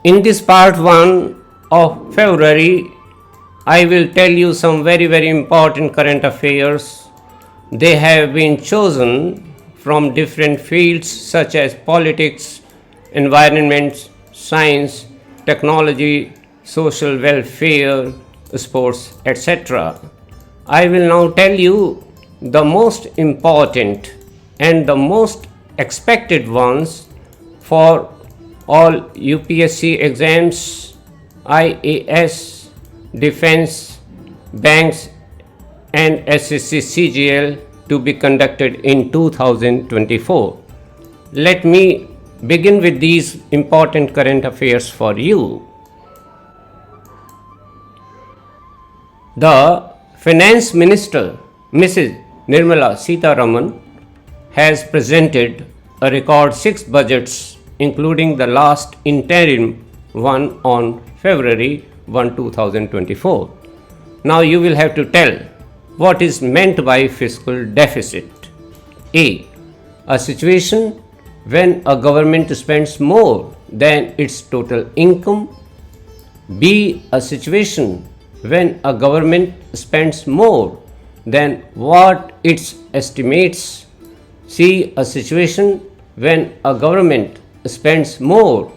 In this part 1 of February, I will tell you some very important current affairs. They have been chosen from different fields such as politics, environment, science, technology, social welfare, sports, etc. I will now tell you the most important and the most expected ones for all UPSC exams, IAS, defense, banks and SSC CGL to be conducted in 2024. Let me begin with these important current affairs for you. The Finance Minister, Mrs. Nirmala Sitharaman, has presented a record 6 budgets, including the last interim one on February 1, 2024. Now you will have to tell what is meant by fiscal deficit. A situation when a government spends more than its total income. B. A situation when a government spends more than what it estimates. C. A situation when a government spends more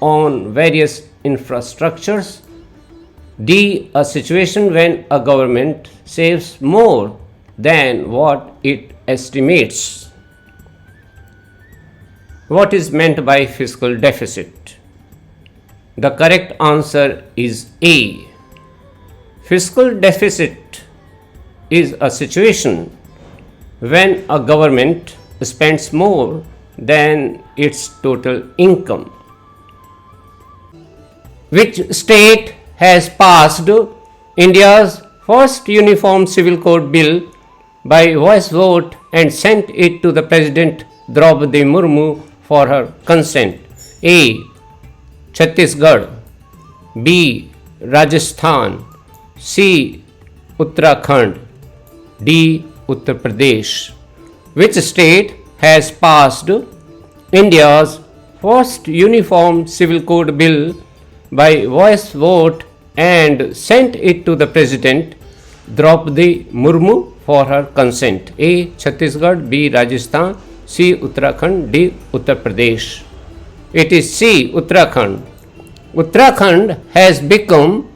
on various infrastructures. D. A situation when a government saves more than what it estimates. What is meant by fiscal deficit? The correct answer is A. Fiscal deficit is a situation when a government spends more than its total income. Which state has passed India's first uniform civil code bill by voice vote and sent it to the President Draupadi Murmu for her consent? A. Chhattisgarh. B. Rajasthan. C. Uttarakhand. D. Uttar Pradesh. Which state has passed India's first uniform civil code bill by voice vote and sent it to the President Draupadi Murmu for her consent? A. Chhattisgarh. B. Rajasthan. C. Uttarakhand. D. Uttar Pradesh. It is C. Uttarakhand. Uttarakhand has become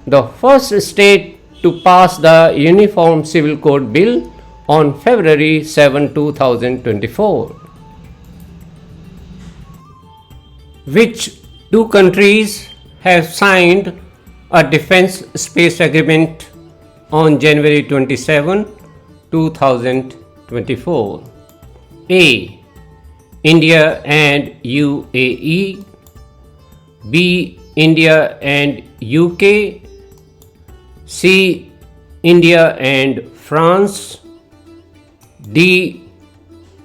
the first state to pass the Uniform Civil Code Bill on February 7, 2024. Which two countries have signed a defense space agreement on January 27, 2024? A. India and UAE. B. India and UK. C. India and France. D.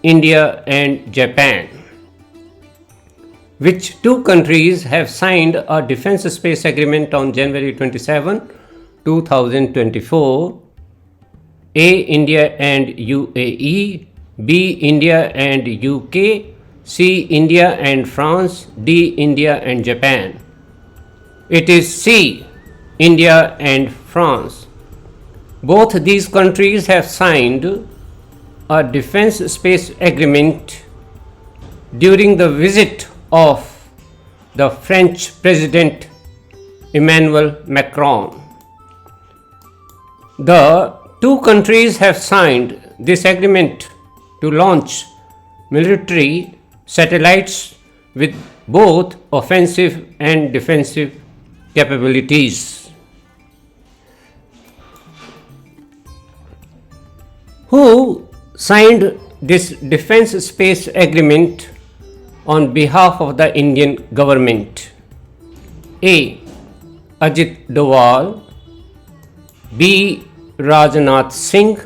India and Japan. Which two countries have signed a defense space agreement on January 27, 2024? A. India and UAE. B. India and UK. C. India and France. D. India and Japan. It is C. India and France. Both these countries have signed a defense space agreement during the visit of the French President Emmanuel Macron. The two countries have signed this agreement to launch military satellites with both offensive and defensive capabilities. Who signed this defense space agreement on behalf of the Indian government? A. Ajit Doval. B. Rajnath Singh.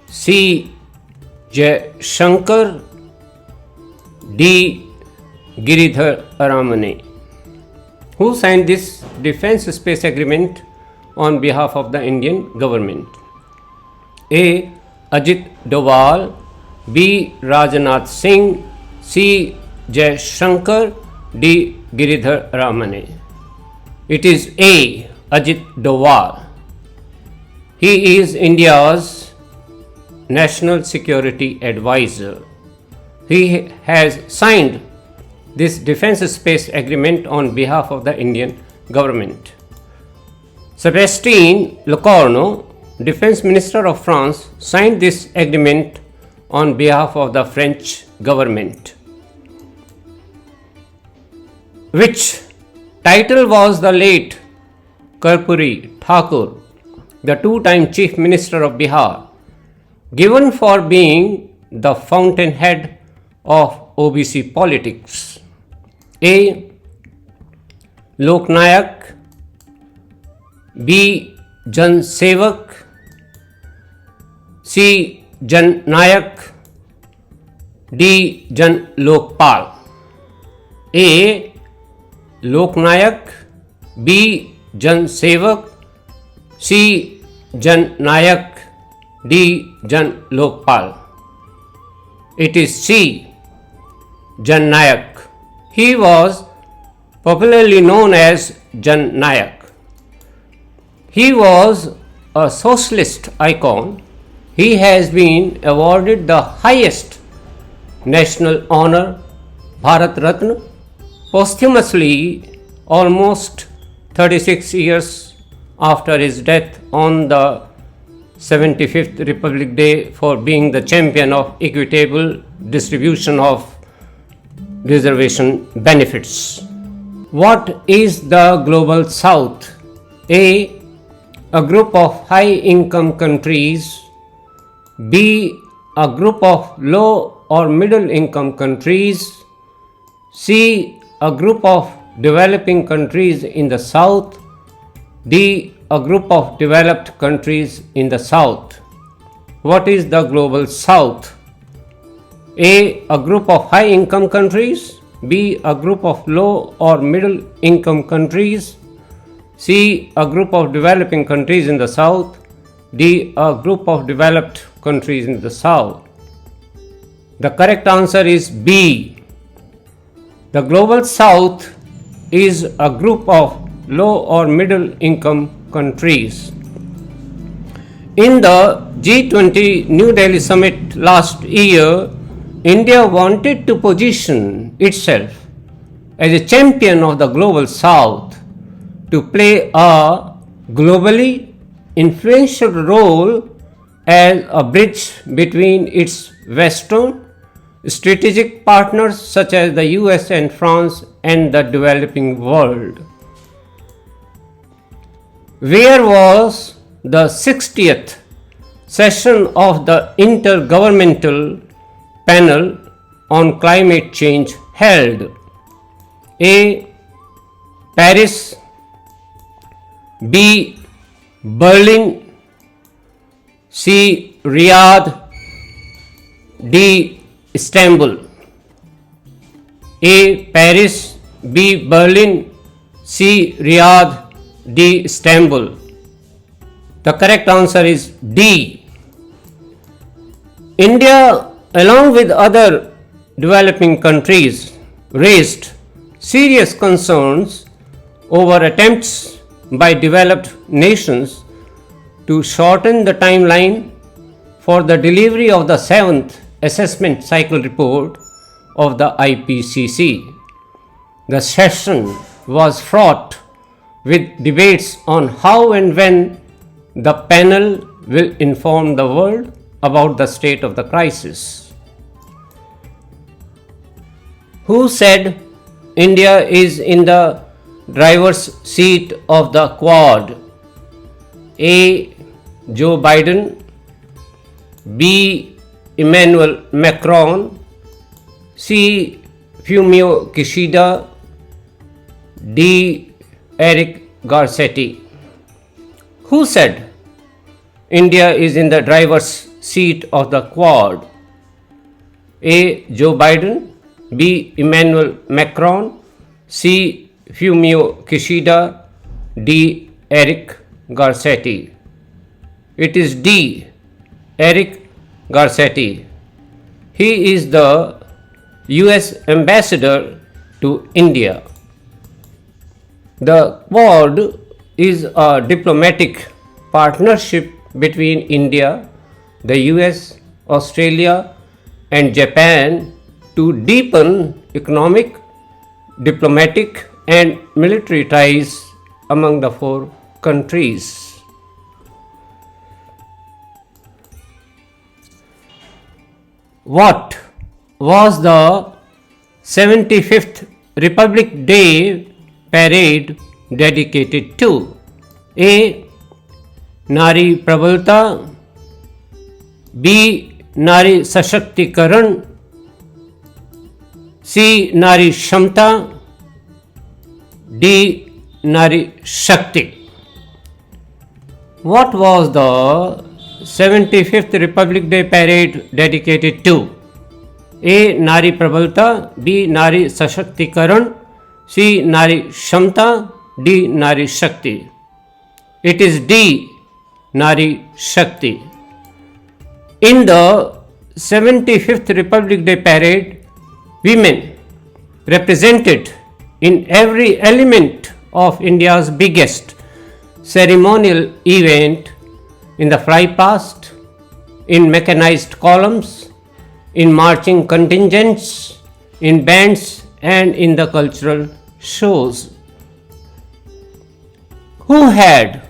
C. Jai Shankar. D. Giridhar Aramane. Who signed this defense space agreement on behalf of the Indian government? A. Ajit Doval. B. Rajnath Singh. C. Jai Shankar. D. Giridhar Ramane. It is A. Ajit Doval. He is India's National Security Advisor. He has signed this defense space agreement on behalf of the Indian government. Sébastien Lecornu, Defense Minister of France, signed this agreement on behalf of the French government. Which title was the late Karpuri Thakur, the two-time Chief Minister of Bihar, given for being the fountainhead of OBC politics? A. Lok Nayak, B. Jan Sevak, C. Jan Nayak, D. Jan Lokpal. A. Lok Nayak, B. Jan Sevak, C. Jan Nayak, D. Jan Lokpal. It is C. Jan Nayak. He was popularly known as Jan Nayak. He was a socialist icon. He has been awarded the highest national honor, Bharat Ratna, posthumously almost 36 years after his death on the 75th Republic Day, for being the champion of equitable distribution of reservation benefits. What is the Global South? A group of high-income countries. B. A group of low or middle-income countries. C. A group of developing countries in the South. D. A group of developed countries in the South. What is the Global South? A group of high-income countries. B. A group of low or middle-income countries. C. A group of developing countries in the South. D. A group of developed countries in the South. The correct answer is B. The Global South is a group of low or middle income countries. In the G20 New Delhi summit last year, India wanted to position itself as a champion of the Global South, to play a globally influential role as a bridge between its Western strategic partners such as the US and France and the developing world. Where was the 60th session of the Intergovernmental Panel on Climate Change held? A. Paris, B. Berlin, C. Riyadh, D. Istanbul. A. Paris, B. Berlin, C. Riyadh, D. Istanbul. The correct answer is D. India, along with other developing countries, raised serious concerns over attempts by developed nations to shorten the timeline for the delivery of the 7th assessment cycle report of the IPCC. The session was fraught with debates on how and when the panel will inform the world about the state of the crisis. Who said India is in the driver's seat of the Quad? A. Joe Biden, B. Emmanuel Macron, C. Fumio Kishida, D. Eric Garcetti. Who said India is in the driver's seat of the Quad? A. Joe Biden, B. Emmanuel Macron, C. Fumio Kishida, D. Eric Garcetti. It is D. Eric Garcetti. He is the US ambassador to India. The Quad is a diplomatic partnership between India, the US, Australia, and Japan to deepen economic, diplomatic, and military ties among the four countries. What was the 75th Republic Day parade dedicated to? A. Nari Prabalta, B. Nari Sashактikaran, C. Nari Shamta, D. Nari Shakti. What was the 75th Republic Day parade dedicated to? A. Nari Prabalta, B. Nari Sashaktikaran, C. Nari Shamta, D. Nari Shakti. It is D. Nari Shakti. In the 75th Republic Day parade, women represented in every element of India's biggest ceremonial event, in the fly past, in mechanized columns, in marching contingents, in bands, and in the cultural shows. Who had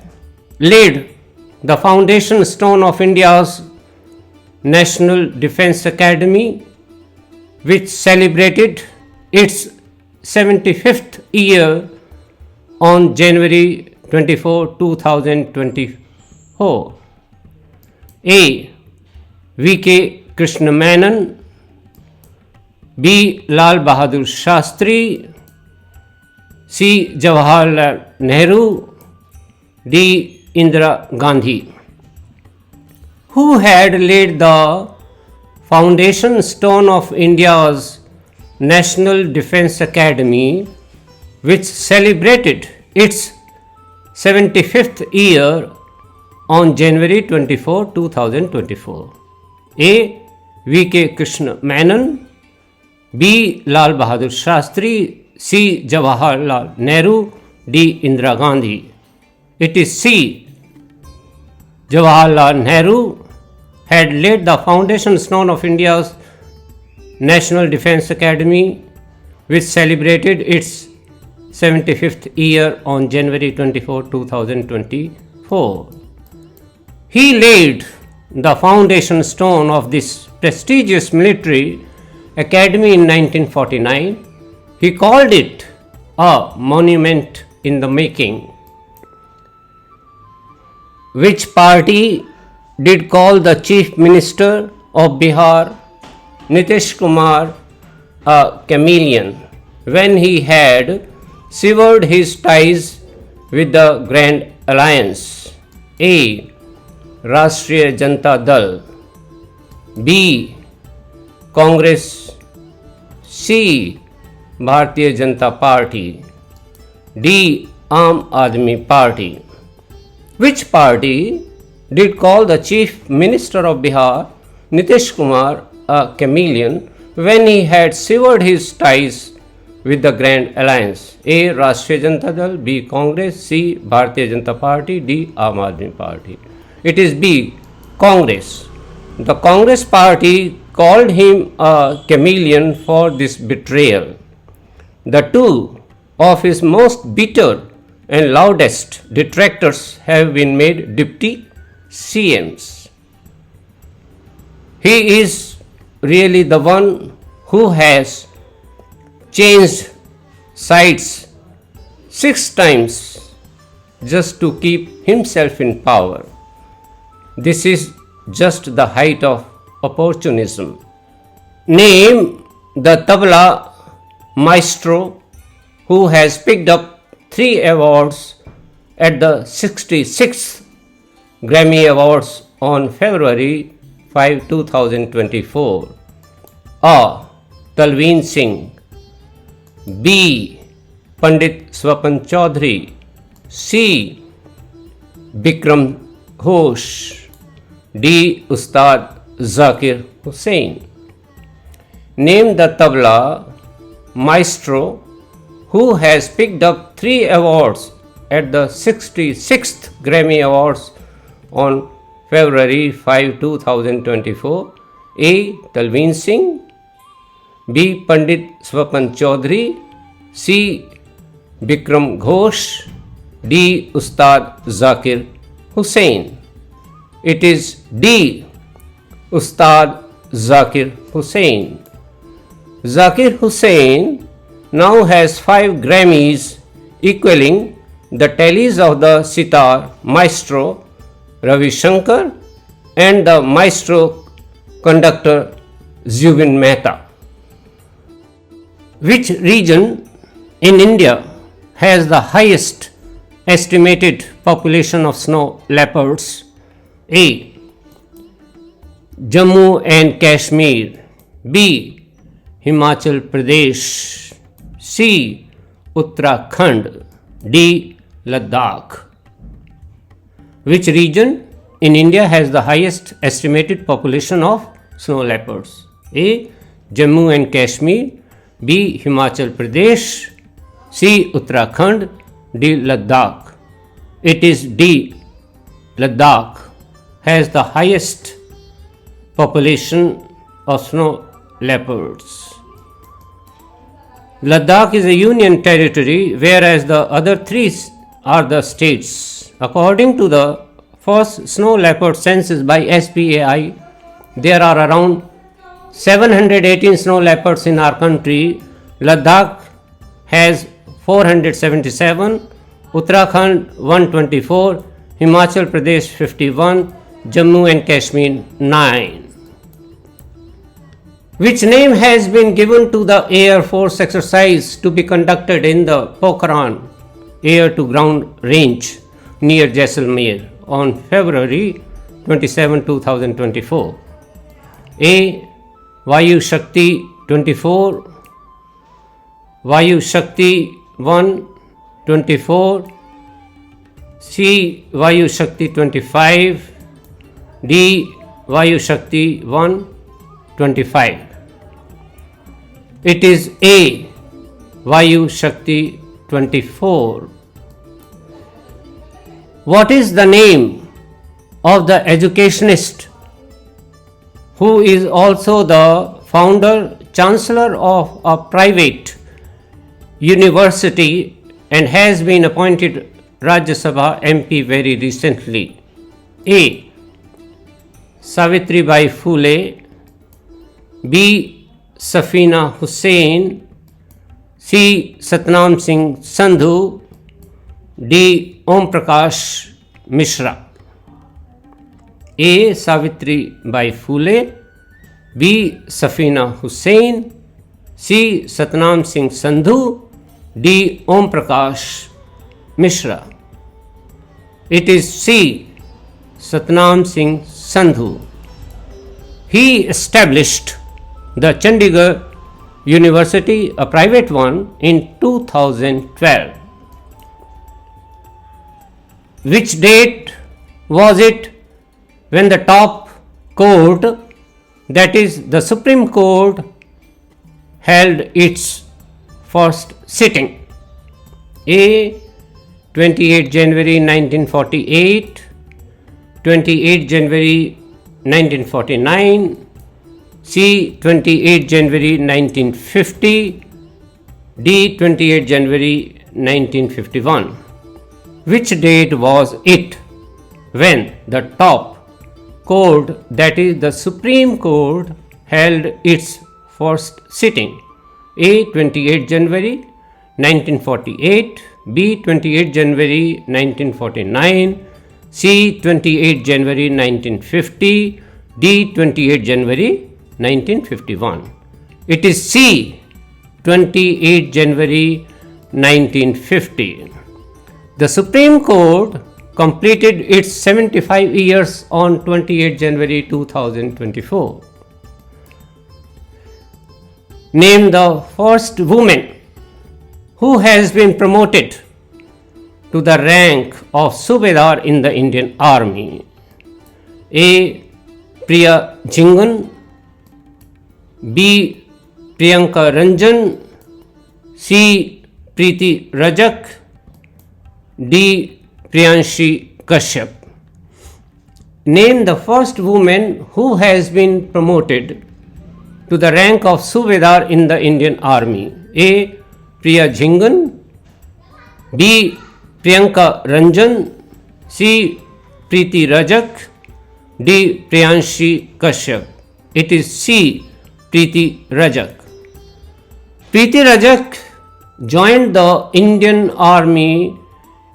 laid the foundation stone of India's National Defence Academy, which celebrated its 75th year on January 24, 2024? A. V.K. Krishna Menon, B. Lal Bahadur Shastri, C. Jawaharlal Nehru, D. Indira Gandhi. Who had laid the foundation stone of India's National Defence Academy, which celebrated its 75th year on January 24, 2024? A. V.K. Krishna Menon, B. Lal Bahadur Shastri, C. Jawaharlal Nehru, D. Indira Gandhi. It is C. Jawaharlal Nehru had laid the foundation stone of India's National Defence Academy, which celebrated its 75th year on January 24, 2024. He laid the foundation stone of this prestigious military academy in 1949. He called it a monument in the making. Which party did call the Chief Minister of Bihar, Nitish Kumar, a chameleon when he had severed his ties with the Grand Alliance? A. Rashtriya Janata Dal, B. Congress, C. Bharatiya Janata Party, D. Aam Aadmi Party. Which party did call the Chief Minister of Bihar, Nitish Kumar, a chameleon when he had severed his ties with the Grand Alliance? A. Rashtriya Janata Dal, B. Congress, C. Bharatiya Janata Party, D. Aam Aadmi Party. It is B. Congress. The Congress party called him a chameleon for this betrayal. The two of his most bitter and loudest detractors have been made deputy CMs. He is really the one who has changed sides 6 times just to keep himself in power. This is just the height of opportunism. Name the tabla maestro who has picked up 3 awards at the 66th Grammy Awards on February 5, 2024. A. Talveen Singh, B. Pandit Swapan Chaudhary, C. Bikram Ghosh, D. Ustad Zakir Hussain. Name the tabla maestro who has picked up 3 awards at the 66th Grammy Awards on February 5, 2024? A. Talveen Singh, B. Pandit Swapan Chaudhary, C. Bikram Ghosh, D. Ustad Zakir Hussain. It is D. Ustad Zakir Hussain. Zakir Hussain now has 5 Grammys, equaling the tallies of the sitar maestro Ravi Shankar and the maestro conductor Zubin Mehta. Which region in India has the highest estimated population of snow leopards? A. Jammu and Kashmir, B. Himachal Pradesh, C. Uttarakhand, D. Ladakh. Which region in India has the highest estimated population of snow leopards? A. Jammu and Kashmir, B. Himachal Pradesh, C. Uttarakhand, D. Ladakh. It is D. Ladakh has the highest population of snow leopards. Ladakh is a union territory, whereas the other 3 are the states. According to the first snow leopard census by SPAI, there are around 718 snow leopards in our country. Ladakh has 477, Uttarakhand 124, Himachal Pradesh 51, Jammu and Kashmir 9. Which name has been given to the Air Force exercise to be conducted in the Pokhran air to ground range near Jaisalmer on February 27, 2024? A. Vayu Shakti 24, Vayu Shakti 1 24, C. Vayu Shakti 25, D. Vayu Shakti 1 25. It is A. Vayu Shakti 24. What is the name of the educationist who is also the founder, chancellor of a private university and has been appointed Rajya Sabha MP very recently? A. Savitribai Phule, B. Safina Hussain, C. Satnam Singh Sandhu, D. Om Prakash Mishra. A. Savitribai Phule, B. Safina Hussain, C. Satnam Singh Sandhu, D. Om Prakash Mishra. It is C. Satnam Singh Sandhu. He established the Chandigarh University, a private one, in 2012. Which date was it when the top court, that is the Supreme Court, held its first sitting? A. 28 January 1948, 28 January 1949, C. 28 January 1950, D. 28 January 1951. Which date was it when the top court, that is the Supreme Court, held its first sitting? A. 28 January 1948, B. 28 January 1949, C. 28 January 1950, D. 28 January 1951. It is C. 28 January 1950. The Supreme Court completed its 75 years on 28 January 2024. Name the first woman who has been promoted to the rank of Subedar in the Indian Army. A. Priya Jingan, B. Priyanka Ranjan, C. Preeti Rajak, D. Priyanshi Kashyap. Name the first woman who has been promoted to the rank of Subedar in the Indian Army. A. Priya Jhingan, B. Priyanka Ranjan, C. Preeti Rajak, D. Priyanshi Kashyap. It is C. Preeti Rajak. Preeti Rajak joined the Indian Army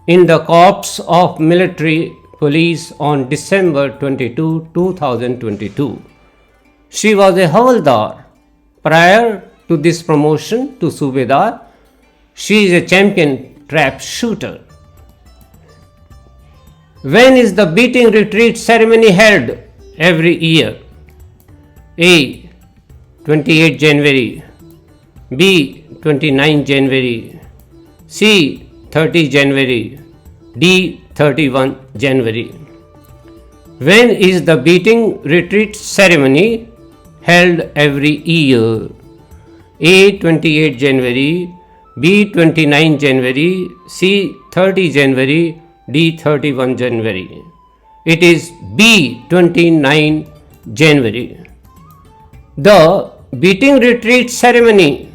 in the Corps of Military Police on December 22, 2022. She was a Havaldar. Prior to this promotion to Subedar, she is a champion trap shooter. When is the beating retreat ceremony held every year? A. 28 January, B. 29 January, C. 30 January, D. 31 January. When is the beating retreat ceremony held every year? A. 28 January, B. 29 January, C. 30 January, D. 31 January. It is B. 29 January. The beating retreat ceremony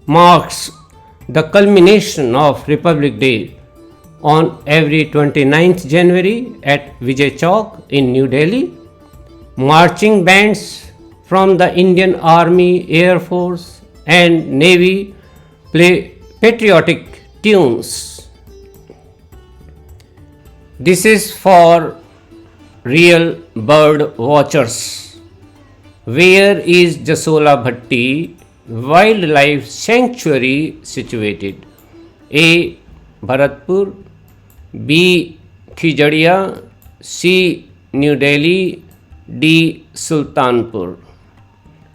marks the culmination of Republic Day on every 29th January at Vijay Chowk in New Delhi. Marching bands from the Indian Army, Air Force and Navy play patriotic tunes. This is for real bird watchers. Where is Jasola Bhatti Wildlife Sanctuary situated? A. Bharatpur, B. Khijadia, C. New Delhi, D. Sultanpur.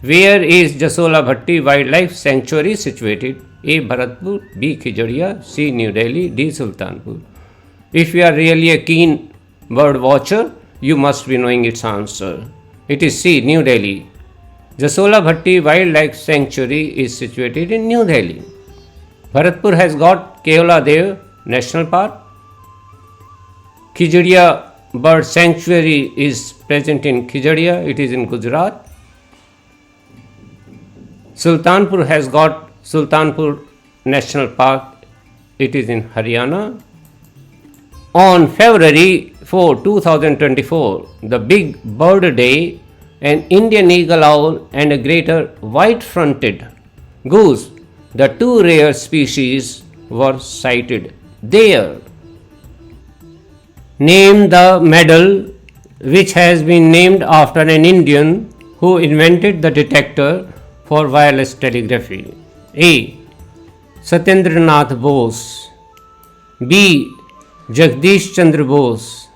Where is Jasola Bhatti Wildlife Sanctuary situated? A. Bharatpur, B. Khijadia, C. New Delhi, D. Sultanpur. If you are really a keen bird watcher, you must be knowing its answer. It is C. New Delhi. Jasola Bhatti Wildlife Sanctuary is situated in New Delhi. Bharatpur has got Keola Dev National Park. Khijadia Bird Sanctuary is present in Khijadia, it is in Gujarat. Sultanpur has got Sultanpur National Park, it is in Haryana. On February 4, 2024, the Big Bird Day, an Indian eagle owl and a greater white-fronted goose, the two rare species, were sighted there. Name the medal which has been named after an Indian who invented the detector for wireless telegraphy. A. Satyendranath Bose, B. Jagdish Chandra Bose,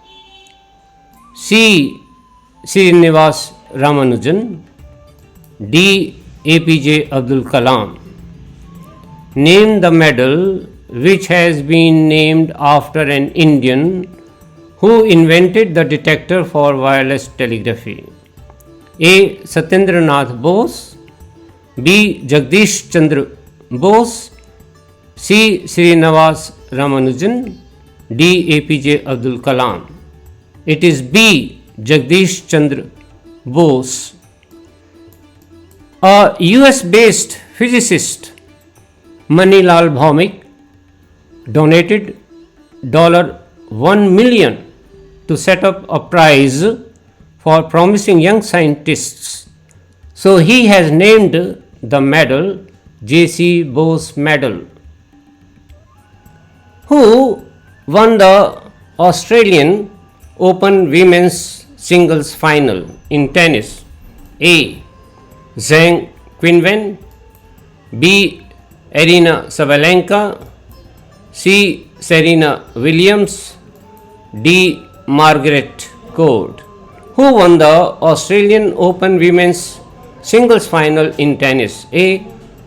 C. Srinivas Ramanujan, D. APJ Abdul Kalam. Name the medal which has been named after an Indian who invented the detector for wireless telegraphy. A. Satyendranath Bose, B. Jagdish Chandra Bose, C. Srinivas Ramanujan, D. APJ Abdul Kalam. It is B. Jagdish Chandra Bose. A US based physicist, Manilal Bhaumik, donated $1 million to set up a prize for promising young scientists. So he has named the medal J.C. Bose Medal. Who won the Australian Open Women's Singles Final in tennis? A. Zhang Qinwen, B. Arina Sabalenka, C. Serena Williams, D. Margaret Court. Who won the Australian Open Women's Singles Final in tennis? A.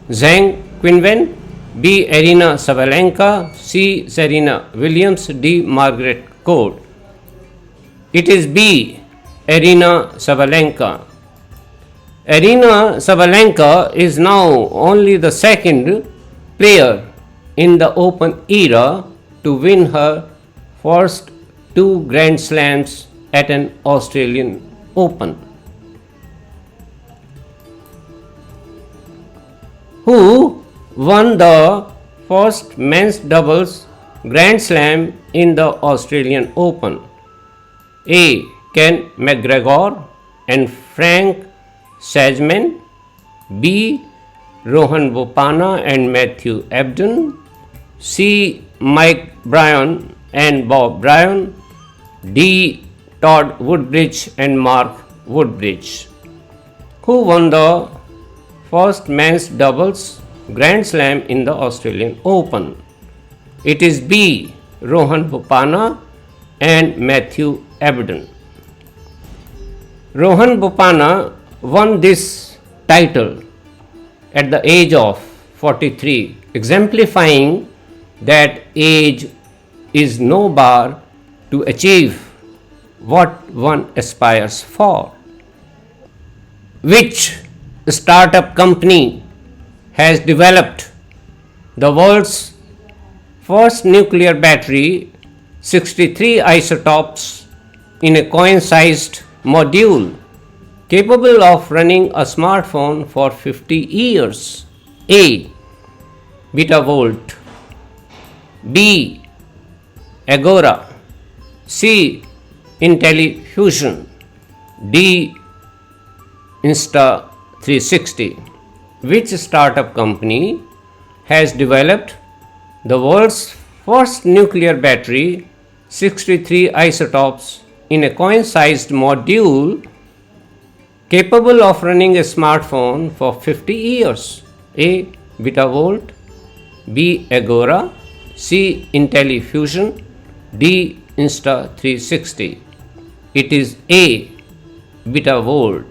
Zhang Qinwen, B. Arina Sabalenka, C. Serena Williams, D. Margaret Court. It is B. Arina Sabalenka. Arina Sabalenka is now only the second player in the Open era to win her first 2 Grand Slams at an Australian Open? Who won the first men's doubles Grand Slam in the Australian Open? A. Ken McGregor and Frank Sajman. B. Rohan Bopanna and Matthew Ebden. C. Mike Bryan and Bob Bryan. D. Todd Woodbridge and Mark Woodbridge. Who won the first men's doubles Grand Slam in the Australian Open? It is B. Rohan Bopanna and Matthew Ebden. Rohan Bopanna won this title at the age of 43, exemplifying that age is no bar to achieve what one aspires for. Which startup company has developed the world's first nuclear battery, 63 isotopes in a coin-sized module, capable of running a smartphone for 50 years? A. Betavolt. B. Agora. C. IntelliFusion. D. Insta360. Which startup company has developed the world's first nuclear battery, 63 isotopes in a coin-sized module, capable of running a smartphone for 50 years? A. Betavolt. B. Agora. C. IntelliFusion. D. Insta360. It is A. Betavolt.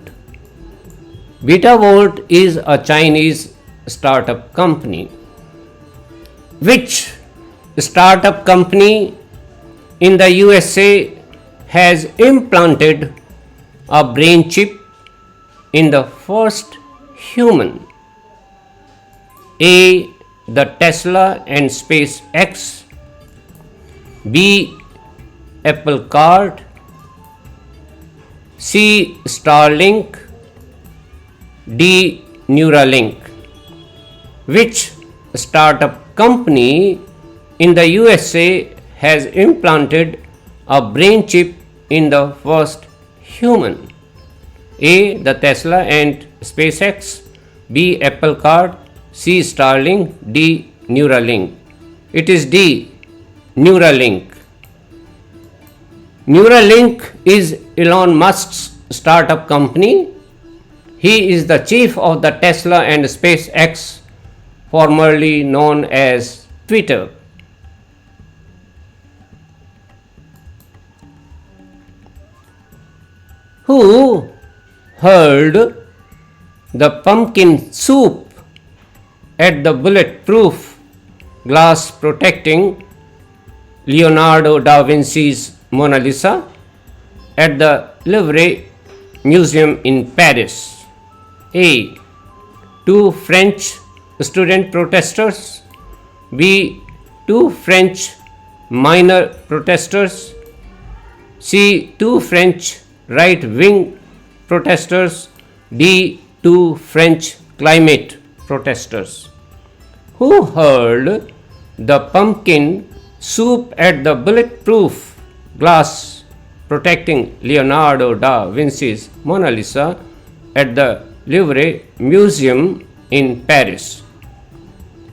Betavolt is a Chinese startup company. Which startup company in the USA has implanted a brain chip in the first human? A. The Tesla and SpaceX. B. Apple Card. C. Starlink. D. Neuralink. Which startup company in the USA has implanted a brain chip in the first human? A. The Tesla and SpaceX. B. Apple Card. C. Starlink. D. Neuralink. It is D. Neuralink. Neuralink is Elon Musk's startup company. He is the chief of the Tesla and SpaceX, formerly known as Twitter. Who hurled the pumpkin soup at the bulletproof glass protecting Leonardo da Vinci's Mona Lisa at the Louvre Museum in Paris? A. 2 French student protesters. B. 2 French minor protesters. C. 2 French right-wing protesters. D. 2 French climate protesters. Who hurled the pumpkin soup at the bulletproof glass protecting Leonardo da Vinci's Mona Lisa at the Louvre Museum in Paris?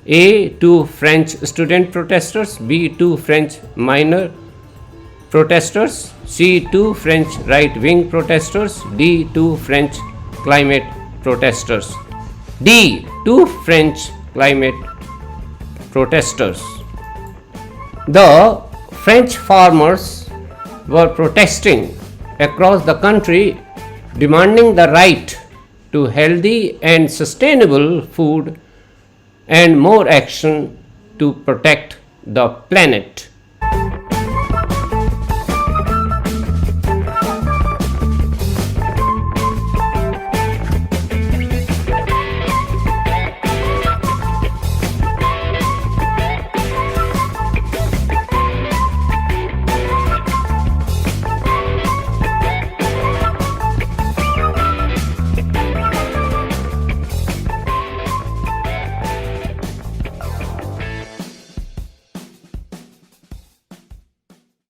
A. 2 French student protesters. B. 2 French minor protesters. C. 2 French right-wing protesters. D. 2 French climate protesters. D. 2 French climate protesters. The French farmers were protesting across the country, demanding the right to healthy and sustainable food and more action to protect the planet.